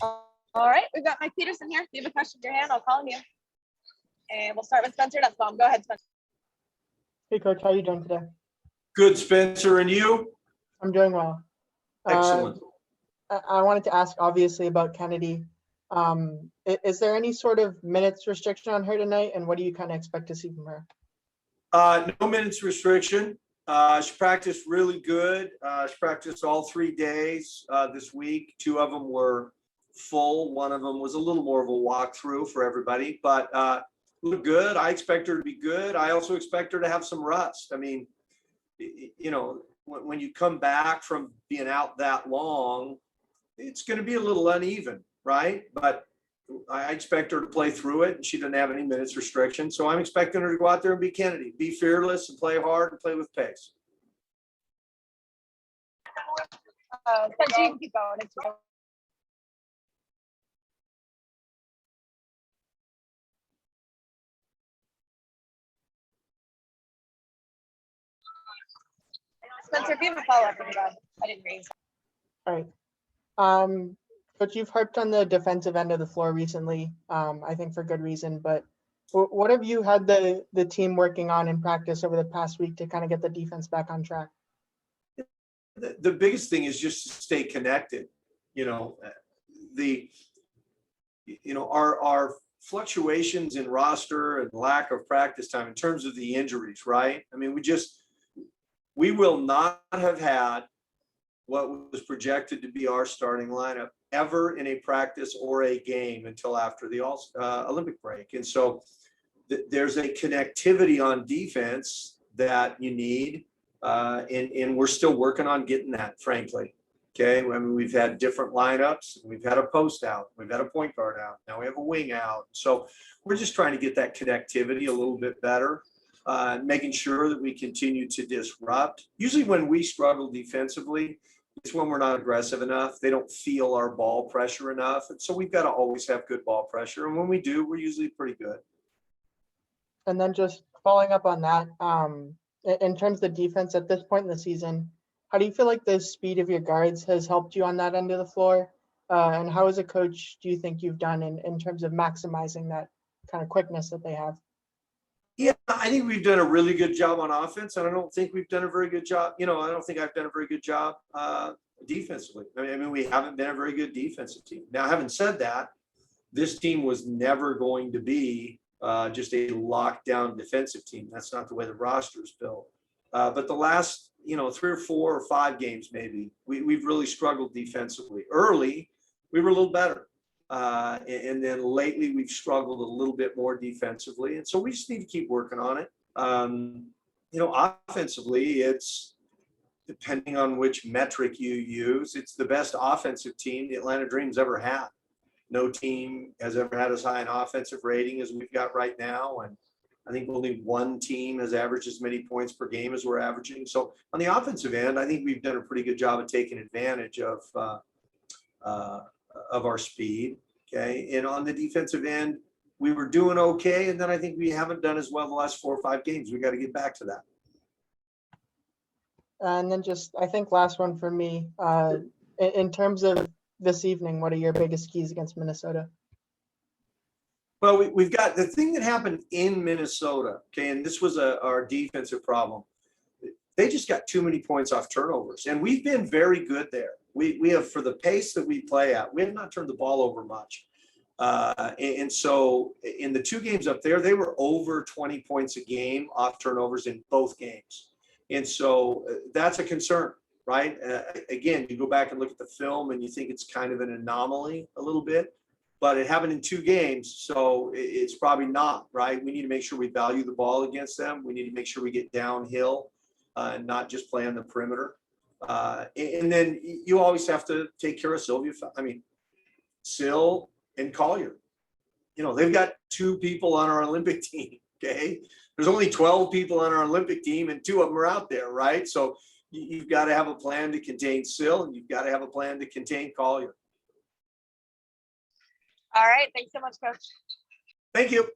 All right, we've got Mike Petersen here. If you have a question in your hand, I'll call on you. And we'll start with Spencer Nussbaum. Go ahead, Spencer. Hey, Coach. How are you doing today? Good, Spencer. And you? I'm doing well. Excellent. I wanted to ask, obviously, about Kennedy. Is there any sort of minutes restriction on her tonight, and what do you kind of expect to see from her? No minutes restriction. She practiced really good. She practiced all 3 days this week. 2 of them were full. 1 of them was a little more of a walkthrough for everybody, but looked good. I expect her to be good. I also expect her to have some rust. I mean, you know, when you come back from being out that long, it's going to be a little uneven, right? But I expect her to play through it, and she doesn't have any minutes restriction. So I'm expecting her to go out there and be Kennedy, be fearless and play hard and play with pace. Spencer, you can keep going. It's okay. Spencer, if you have a follow-up, I didn't raise. All right. Coach, you've harped on the defensive end of the floor recently, I think for good reason, but what have you had the team working on in practice over the past week to kind of get the defense back on track? The biggest thing is just to stay connected. You know, our fluctuations in roster and lack of practice time in terms of the injuries, right? I mean, we will not have had what was projected to be our starting lineup ever in a practice or a game until after the Olympic break. And so there's a connectivity on defense that you need, and we're still working on getting that, frankly. Okay, I mean, we've had different lineups. We've had a post out. We've had a point guard out. Now we have a wing out. So we're just trying to get that connectivity a little bit better, making sure that we continue to disrupt. Usually when we struggle defensively, it's when we're not aggressive enough. They don't feel our ball pressure enough. And so we've got to always have good ball pressure. And when we do, we're usually pretty good. And then just following up on that, in terms of the defense at this point in the season, how do you feel like the speed of your guards has helped you on that end of the floor? And how as a coach do you think you've done in terms of maximizing that kind of quickness that they have? Yeah, I think we've done a really good job on offense, and I don't think we've done a very good job. You know, I don't think I've done a very good job defensively. I mean, we haven't been a very good defensive team. Now, having said that, this team was never going to be just a lockdown defensive team. That's not the way the roster is built. But the last, 3 or 4 or 5 games, maybe, we've really struggled defensively. Early, we were a little better. And then lately we've struggled a little bit more defensively. And so we just need to keep working on it. Offensively, it's depending on which metric you use, it's the best offensive team the Atlanta Dream's ever had. No team has ever had as high an offensive rating as we've got right now. And I think only one team has averaged as many points per game as we're averaging. So on the offensive end, I think we've done a pretty good job of taking advantage of our speed. Okay. And on the defensive end, we were doing okay. And then I think we haven't done as well the last 4 or 5 games. We got to get back to that. And then just, I think last one for me, in terms of this evening, what are your biggest keys against Minnesota? Well, we've got the thing that happened in Minnesota. Okay. And this was our defensive problem. They just got too many points off turnovers, and we've been very good there. We have, for the pace that we play at, we have not turned the ball over much. And so in the 2 games up there, they were over 20 points a game off turnovers in both games. And so that's a concern, right? Again, you go back and look at the film and you think it's kind of an anomaly a little bit, but it happened in 2 games. So it's probably not, right? We need to make sure we value the ball against them. We need to make sure we get downhill and not just play on the perimeter. And then you always have to take care of Sill and Collier. They've got 2 people on our Olympic team, okay? There's only 12 people on our Olympic team, and 2 of them are out there, right? So you've got to have a plan to contain Sill, and you've got to have a plan to contain Collier. All right. Thanks so much, Coach. Thank you.